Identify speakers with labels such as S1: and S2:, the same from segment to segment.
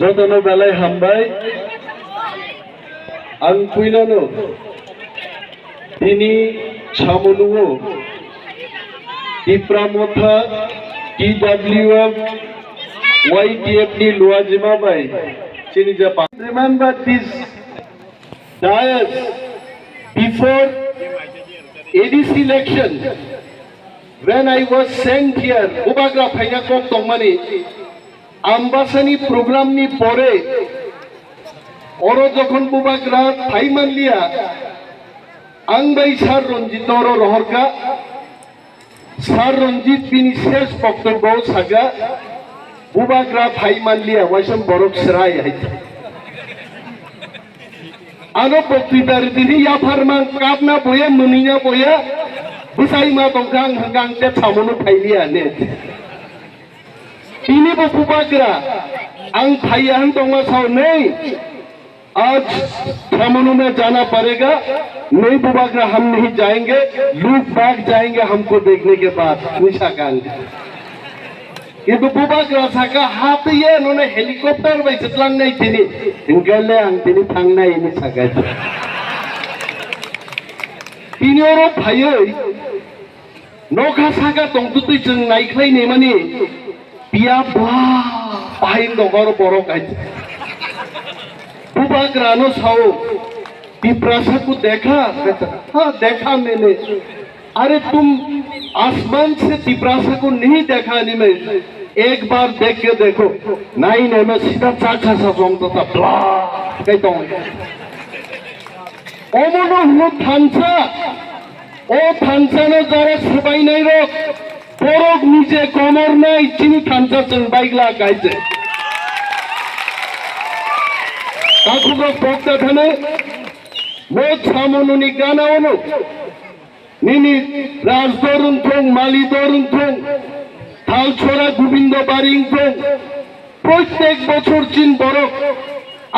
S1: जतनो बेलाय हामबाय आं फैनानो दिनै सामनुङो दिप्रामथा TWF YTF ni luajima bai sini Japan. Remember this dais before ADC election when I was sent here Bubagra phaina kok tongmani ambasani program ni pore oro jokhon Bubagra thaimanlia angbai sar Ranjit oro rohorka sar Ranjit bini shesh boktobbo saga Bubagra thaimanlia waisam borok serai haite ano boktitar dini ya farman kapna boya muninya boya busai ma tongkang hanggang te samunu thailia ne ini Bubagra ang thaiyan tonga sau nei आज सामनु में जाना पड़ेगा नहीं बुबाग्रा हम नहीं जाएंगे लोग भाग जाएंगे हमको देखने के बाद निशाकांड किंतु बुबाग्रा साका हाथ ये उन्होंने हेलीकॉप्टर में चतलांग नहीं थी इनके आं तिनी थांगना ini साका ini oro भाइयै नखा साका तंतुतै जों नायख्लाय नेमानि बिया बा बाहिन दगारो बरक आइते Bubagra no sao पिपरासा को देखा हाँ देखा मैंने अरे तुम आसमान से पिपरासा को नहीं देखा नहीं मैं एक बार देख के देखो नहीं नहीं मैं सीधा चाचा सा सोंगता था ब्ला कहता हूँ ओ मनो हुआ थांसा ओ थांसा ने जरा सुबाई नहीं रोक पोरोग नीचे कोमर नहीं चिनी थांसा चंबाई ला कहते Kakuga pokta thane mot samonuni gana ono nini raj dorun thong mali dorun thong thal chora gobindo baring thong প্রত্যেক বছর চিন বরক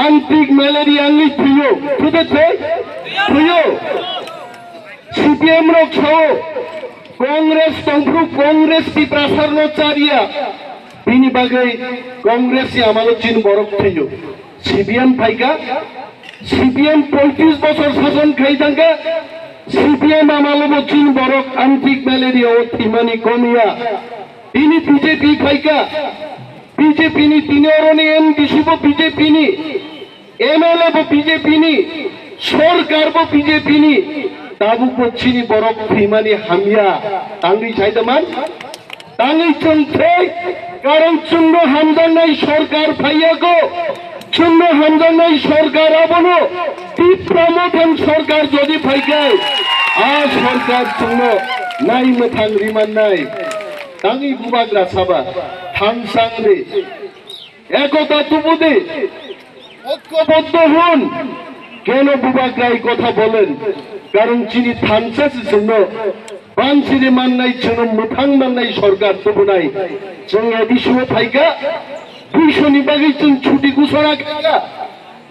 S1: আন্তিক ম্যালেরিয়া আঙ্গি থিও খুদেছে থিও সিপিএম ro খাও কংগ্রেস তংফু কংগ্রেস কি প্রাসারন চারিয়া বিনি বাগৈ কংগ্রেসি আমালো চিন বরক থিও CPM ফাইকা CPM 35 বছর শাসন খাই থাকা CPM আমালো চিন বরক আন্তিক ম্যালেরিয়া ও থিমানি কমিয়া তিনি বিজেপি ফাইকা বিজেপি নি তিনরনি এমডিসি বো বিজেপি নি এমএলএ বো বিজেপি নি সরকার বো বিজেপি নি তাবু পছিনি বরক থিমানি হামিয়া তাঙ্গি ছাইদামান তাঙ্গি চন্থে কারণ চুন্ড হামদান নাই সরকার ফাইয়া গো চুন্ড হামদান নাই সরকার আবনো তীব্রমথন সরকার যদি ফাইকায় আর সরকার চুন্ড নাই মথাং রিমান নাই তাঙ্গি বুবাগ্রা সাবা থানসাংরে একতা তুবুদে ঐক্যবদ্ধ হন কেন বুবাগ্রা এই কথা বলেন কারণ চিনি থানসাসের জন্য বানসিরে মাননাই জন্য মুথাং মাননাই সরকার তবু নাই जों एडिसुआव फाइगा 200 नि बागै जों छुट्टी घोषणा खाइगा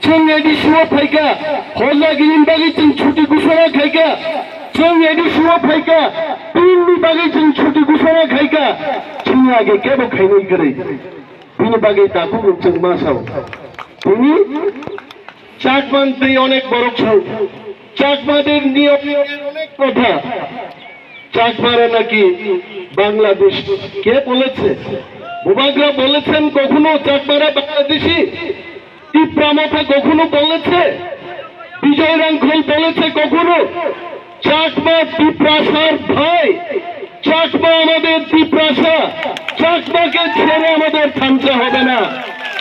S1: जों एडिसुआव फाइगा हजागिरिनि बागै जों छुट्टी घोषणा खाइगा जों एडिसुआव फाइगा पिननि बागै जों छुट्टी घोषणा खाइगा जों आगे केबो खाइनै गरै बिनि बागै दाखौ जों मासाव बिनि চাকমানতে অনেক বড় ছৌ চাকমাদের নিয়মের অনেক কথা চাকমারা নাকি বাংলাদেশ কে বলেছে বুবাগ্রা বলেছেন কখনো চাকমারা বাংলাদেশি তীব্রমথা কখনো বলেছে বিজয় রাঙ্খল বলেছে কখনো চাকমা তীব্রাসার ভাই চাকমা আমাদের তীব্রাসা চাকমাকে ছেড়ে আমাদের থামচা হবে না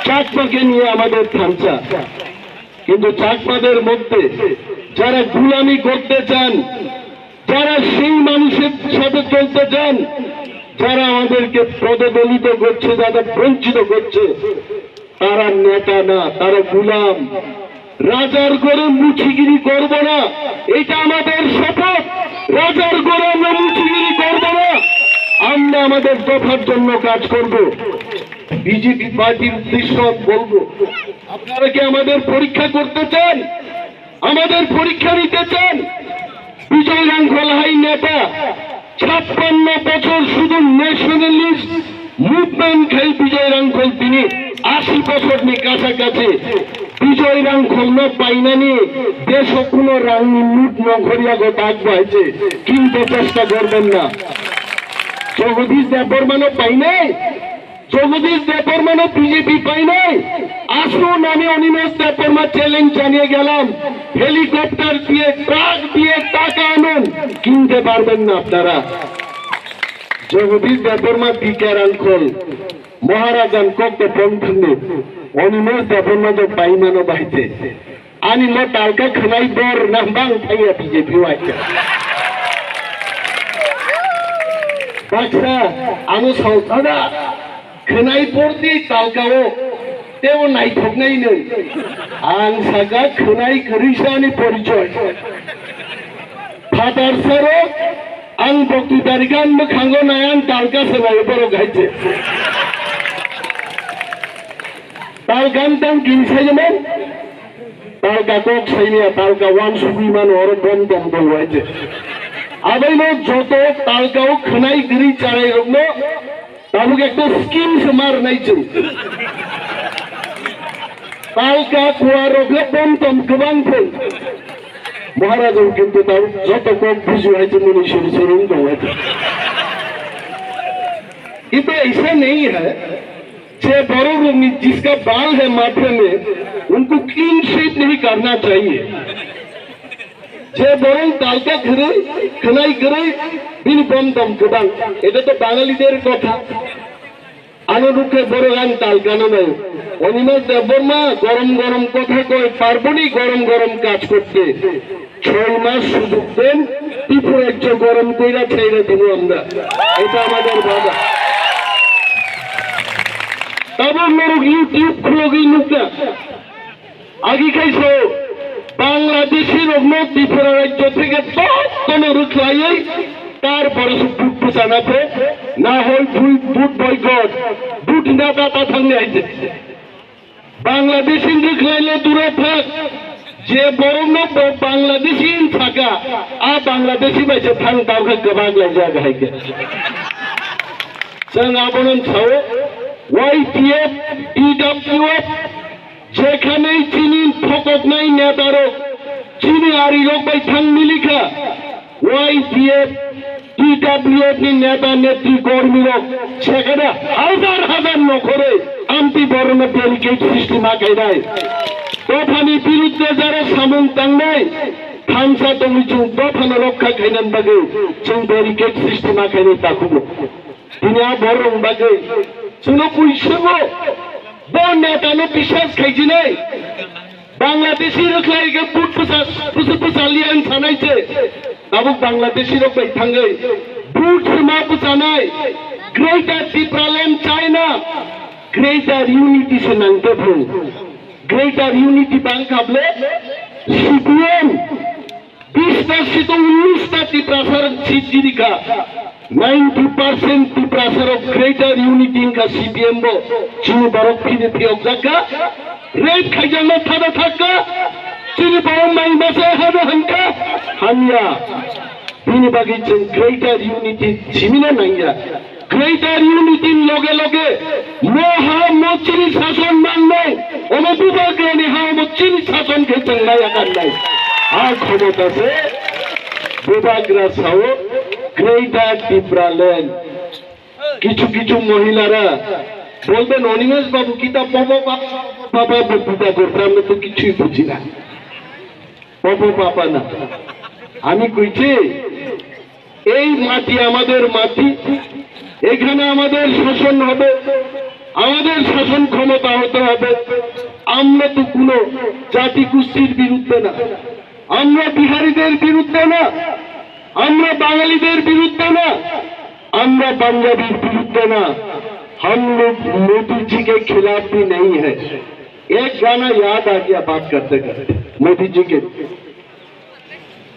S1: চাকমাকে নিয়ে আমাদের থামচা কিন্তু চাকমাদের মধ্যে যারা গুলামি করতে চান যারা সেই মানুষের সাথে চলতে চান যারা আমাদেরকে পদদলিত করছে যারা বঞ্চিত করছে তারা নেতা না তারা গুলাম রাজার গড়ে মুচিগিরি করব না এটা আমাদের শপথ রাজার গড়ে আমরা মুচিগিরি করব না আমরা আমাদের দফার জন্য কাজ করব বিজেপি পার্টির উদ্দেশ্য বলবো আপনারা কি আমাদের পরীক্ষা করতে চান আমাদের পরীক্ষা নিতে চান বিজয় রাঙ্খল হাই নেতা 56 বছর শুধু ন্যাশনালিস্ট মুভমেন্ট খাই বিজয় রাঙ্খল তিনি 80 কাছাকাছি বিজয় রাং খন্ন পাইনানি দেশ কোনো রাংনি লুট নখরিয়া গো থাকবাইছে কিন্তু চেষ্টা করবেন না জগদীশ দেববর্মানো পাই নাই জগদীশ দেববর্মানো বিজেপি পাই নাই আসুন আমি অনিমেষ দেববর্মা চ্যালেঞ্জ জানিয়ে গেলাম হেলিকপ্টার দিয়ে ট্রাক দিয়ে টাকা আনুন কিনতে পারবেন না আপনারা জগদীশ দেববর্মা বিকারান খোল মহারাজান কত পন্থনে অনিমেষ দেববর্মা তো পাইমানো বাইতে আনি লো তালকা খনাই বর না বাং থাইয়া বিজেপি ওয়াইছে বাচ্চা আমি সাউথানা খনাই পড়তি তালকাও তেও নাইথকনাই नै आं सागा खनाय करिसानि परिचय फादार सरो आं बक्तृतारिगान मोखांगो नायान तालका सोलाय बर' गायजे तालगान तां गिनसायमोन तालका कक साइनिया तालका वान सुबिमान और बन दम दवायजे आबैनो जत तालकाव खनाय गरि चाराय रगनो ताबुक एकटा स्किम समार नायजों तालका कुआ रगले बन दम गोबां फै महाराजों किन्तु ताव जत कक बुझुवायजे मनीषरी सरुं दवायजे ये ऐसा नहीं है जे बड़ों लोग जिसका बाल है माथे में उनको क्लीन शेप नहीं करना चाहिए যে বরং তালকা ঘিরে খনাই করে বিন বম দম গোবাং এটা তো বাঙালিদের কথা আনুরূপে বড় গান তালকানো নাই অনিমেষ দেববর্মা গরম গরম কথা কয় পারবনি গরম গরম কাজ করতে 6 মাস সুযোগ দেন ত্রিপুরা একটু গরম কইরা ছেড়ে দেব আমরা এটা আমাদের বাধা তবে লোক ইউটিউব খুলে নুকা আগে খাইছো বাংলাদেশের অন্য ত্রিপুরা রাজ্য থেকে কোনো রুখলাই তারপরে বুট পোষানাতে না হয় বুট বয়কট বুট নেতা পাঠানো আইছে বাংলাদেশি রুখলাইলে দূরে থাক যে বরং বাংলাদেশি থাকা আর বাংলাদেশি বাইছে থান তাওকে গবাগলাই জায়গা হাইকে जों आबोनन सावो YPF DWF যেখানে চিনি ফকট নাই নেতারো চিনি আরি লোক বাই থাং মিলিখা YPF DWF নি নেতা নেত্রী কর্মী লোক সেখানে হাজার হাজার নখরে আন্টি বর্ণ ব্যারিকেড সিস্টেম আগাই দফানি বিরুদ্ধে যারা সামন তাংনাই থামসা দমিচু দফানো রক্ষা খাইনান বাগে जों ব্যারিকেড সিস্টেম আগাই তাকুবো दुनिया बरं बागै जोंनो बयसोबो बर नेतानो बिश्वास खायजिनै बांलादेशी रोखलायगे बुट पुसालियान थानायसे दाबो बांलादेशी रोख बाय थांगै बुट समा पुसानाय ग्रेटर टिप्रालेम चाइना ग्रेटर यूनिटी से नांगते भो ग्रेटर यूनिटी बैंक काबले CPM 20টা সিট 19টা টিপ্রাসার সিট জিরিকা 90% टिप्रासर of greater unity का CPM बो चीनी बारोक फिर फिर जाका रेट खाइजानो थादा थाका चीनी बारोक माइन बसे हर हंका हमिया बिनी बागी चीन greater unity चीमिना नंगा greater unity लोगे लोगे मोहा मोचीनी शासन मानने ओमे बुबाग्रानी हाँ मोचीनी शासन के चंगाया करना हाँ खबरता से बुबाग्रा साओ গ্রেটার টিপ্রালেন কিছু কিছু মহিলারা বলবেন অনিমেষ বাবু কিতা বাবা বাবা বক্তৃতা করতে আমরা তো কিছুই বুঝি না বাবা বাবা না আমি কইছি এই মাটি আমাদের মাটি এখানে আমাদের শাসন হবে আমাদের শাসন ক্ষমতা হতে হবে আমরা তো কোনো জাতি গোষ্ঠীর বিরুদ্ধে না আমরা বিহারীদের বিরুদ্ধে না আমরা বাঙালিদের বিরুদ্ধে না আমরা पंजाबीर विरुद्ध ना हम लोग मोदी जी के खिलाफ भी नहीं है एक गाना याद आ गया बात करते करते मोदी जी के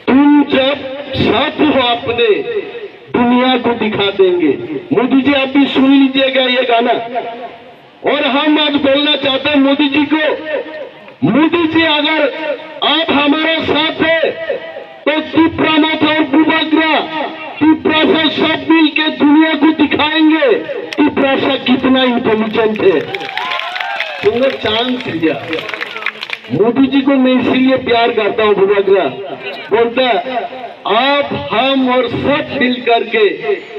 S1: तुम जब साथ हो अपने दुनिया को दिखा देंगे मोदी जी आप भी सुन लीजिएगा ये गाना और हम आज बोलना चाहते हैं मोदी जी को मोदी जी अगर आप हमारे साथ है तो टिप्रामथ और बुबाग्रा टिप्रासा सब मिल के दुनिया को दिखाएंगे टिप्रासा कितना इंटेलिजेंट है तुमने चांस दिया। मोदी जी को मैं इसीलिए प्यार करता हूँ भूभागरा, बोलता आप हम और सब मिल करके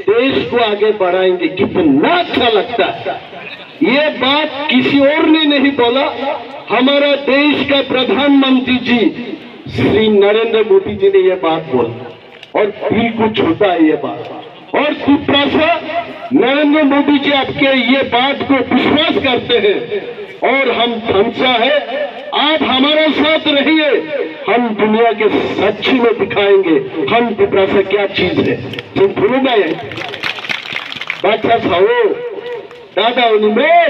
S1: देश को आगे बढ़ाएंगे, कितना अच्छा लगता है। ये बात किसी और ने नहीं बोला, हमारा देश का प्रधानमंत्री जी श्री नरेंद्र मोदी जी ने यह बात बोला और दिल को छूता है ये बात। और सुप्रासा नरेंद्र मोदी जी आपके ये बात को विश्वास करते हैं और हम थमसा है, आप हमारे साथ रहिए, हम दुनिया के सच्ची में दिखाएंगे हम पिपरासा क्या चीज है। तुम भूलो ना ये बादशाह साहब दादा उनमें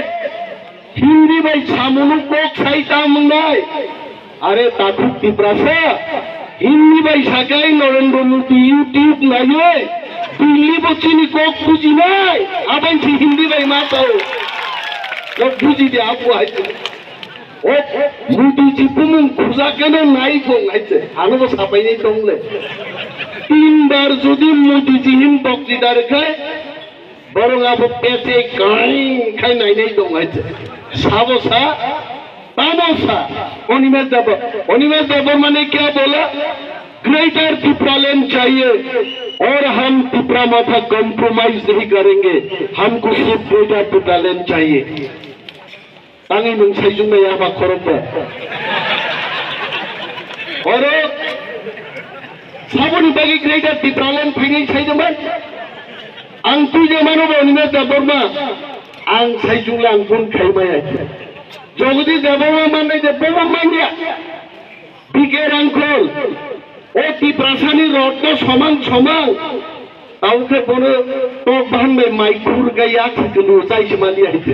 S1: हिंदी भाई सामुनु कोक साइता मंगाए, अरे ताकू पिपरासा हिंदी भाई साकाई नरेंद्र मोदी यूट्यूब नहीं दिल्ली बच्ची कोक बुझी নাই আবার হিন্দি ভাই মাতাও লোক বুঝি দে আপু আইছে ও মোদি জি পুমুন খুজা কেন নাই কোন আইছে আনো সাপাই নাই তংলে তিনবার যদি মোদি জি হিম বক্তৃতার খায় বরং আপু পেটে কাই খাই নাই নাই দং আইছে সাবসা তামসা অনিমেষ দেব মানে क्या बोला ग्रेटर पिपरालैंड चाहिए और हम पिपरा माथा कॉम्प्रोमाइज नहीं करेंगे, हमको सिर्फ ग्रेटर पिपरालैंड चाहिए। तांगी नंसाइजुं में यहाँ खरब और साबुन बागी ग्रेटर पिपरालैंड फैनाय साइजोंमोन आं तुइजोमानो बनिमेष देबबर्मा आं साइजुंला आं गुन खाइमाया जगदीश देबबर्मा माने देबबर्मा मानिया बिगेर आंखल অতি প্রাসানি রত্ন সমান সমান কাউকে বলে তো ভাঙবে মাইকুর গাইয়া থেকে চাইছে মালি আইতে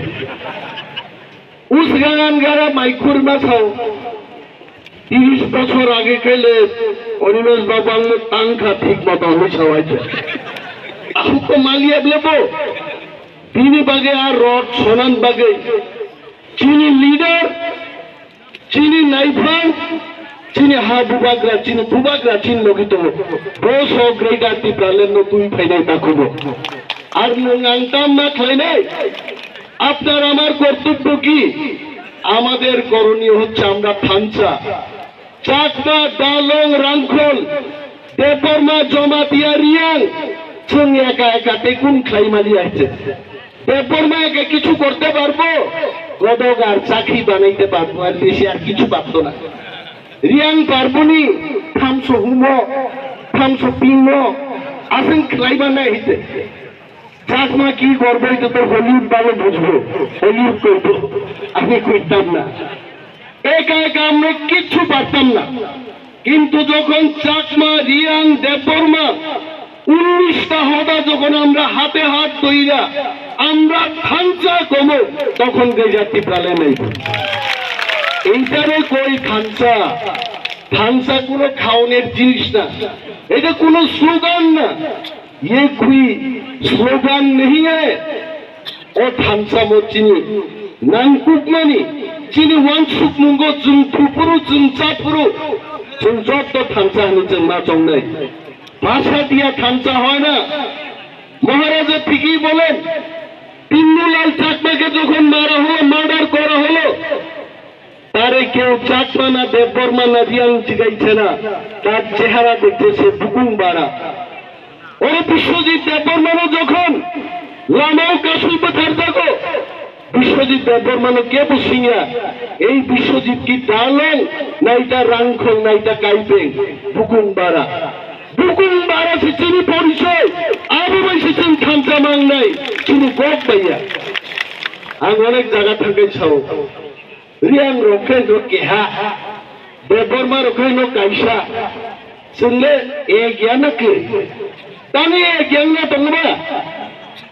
S1: উস গান গারা মাইকুর মাছাও 30 বছর আগে খেলে অনিমেষ বাবা আঙ্গ টাঙ্কা ঠিক মতো হইছে হইছে আহু তো মালিয়া দেবো তিনি বাগে আর রড সোনান বাগে চিনি লিডার চিনি নাইফান चीनी हा बुबाग्रा चीनी बुबाग्रा चीन लोगितो बोस हो ग्रेटर पिपरालैंड नो तुई फाइनाय ताकुबो আর নংটাম না খাইনাই আপনার আমার কর্তব্য কি আমাদের করণীয় হচ্ছে আমরা থানচা চাকমা ডালং রাংখল দেপরমা জমাতিয়া রিয়াং जों একা একা টেকুন খাইমালি আছে দেপরমা একা কিছু করতে পারবো গদগার চাকরি বানাইতে পারবো আর বেশি আর কিছু পারতো না রিয়াং পারবনি থামসো হুমো থামসো পিমো আসেন ক্লাইবা না হিতে চাকমা কি করবে তো তো হলিউড ভালো বুঝবো হলিউড করবো আমি কইতাম না একা একা আমরা কিছু পারতাম না কিন্তু যখন চাকমা রিয়াং দেববর্মা 19টা হদা যখন আমরা হাতে হাত ধইরা আমরা থানচা কমো তখন গেজা টিপরালে নাই এইটারে কই থানচা থানচা কোনো খাওনের জিনিস না এটা কোনো স্লোগান না ये कोई स्लोगान नहीं है और थानसा मो चिनी नांकुक मानी चिनी वांसुक मुंगो जुम थुपुरु जुम चापुरु जुम जब तो थानसा हनी जों ना चंगनाय भाषा दिया थानसा হয় না মহারাজা ঠিকই বলেন পিন্নুলাল চাকমাকে যখন মারা হলো মার্ডার করা হলো তারে কেউ চাকমা না দেববর্মা না রিয়াং জিগাইছে না তার চেহারা দেখতেছে বুকুং বাড়া ওরে বিশ্বজিৎ দেববর্মানো যখন লামাও কাশুই পাথার যাগো বিশ্বজিৎ দেববর্মানো কে বুঝিয়া এই বিশ্বজিৎ কি ডালং না এটা রাংখল না এটা কাইপেং বুকুং বাড়া সে চিনি পরিচয় আবু বাইসে চিন থানচা মাং নাই চিনি গপ পাইয়া আং অনেক জায়গা থাকে ছাও রিয়াং রক্ষে রক্ষে হা দেববর্মা রক্ষে নো কাইসা শুনলে এ জ্ঞান কে তানি এ জ্ঞান না তোমরা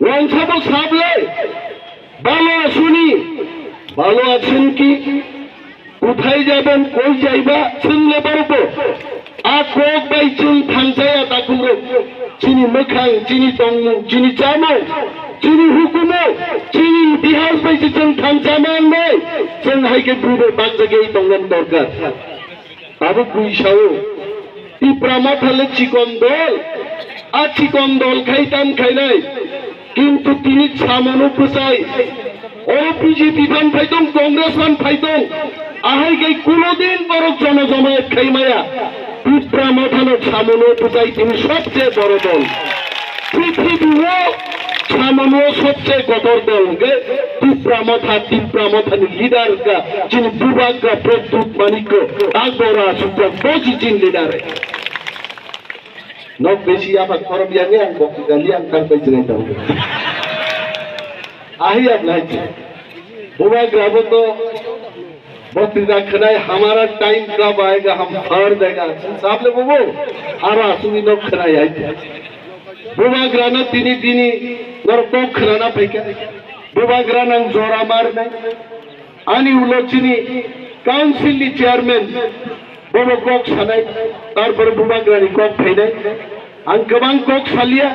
S1: ওয়ানসাবো সাবলে ভালো শুনি ভালো আছেন কি কোথায় যাবেন কই যাইবা শুনলে পারবো আর কোক বাই চিন থানচায়া তাকুরো চিনি মখাং চিনি তংমু চিনি চামো চিনি হুকুমো চিনি ইতিহাস বাইছে চিন থানচা মান নাই চিন হাইকে বুড়ে বাগ জায়গায় তংগন দরকার আবু কুইসাও টিপ্রামা থালে চিকন দল আর চিকন দল খাইতাম খাই নাই কিন্তু তিনি সামানো প্রচাই और बीजेपी मान फाइदों कांग्रेस मान फाइदों आहाय गई कोनोदिन बरक जनजमायत खाइमाया पिप्रा मथानो सामनो बुझाई তিনি সবচেয়ে বড় দল পৃথিবীও সামনো সবচেয়ে গদর দল গে পিপ্রা মাথানি লিডার কা যিনি বিভাগা প্রদ্যুৎ মানিক আগরা সুপ্রা পজিটিভ লিডার নক বেশি আবার খরব ইয়াঙ্গে আং বক্তি গালি আং কাল পাইছিলেন দাও आही अब लाइए बुआ ग्रामों तो बक्तिदा खनाए हमारा टाइम कब आएगा हम हार देगा साहब ले वो आरा सुनी लोग खनाए आए बुआ ग्राना तिनी नरको खनाना पैके बुआ ग्राना जोरा मार नहीं आनी उलोचनी काउंसिल चेयरमैन बोलो कोक सनाई तार पर बुआ ग्रानी कोक फेंदे अंकबांग कोक सालिया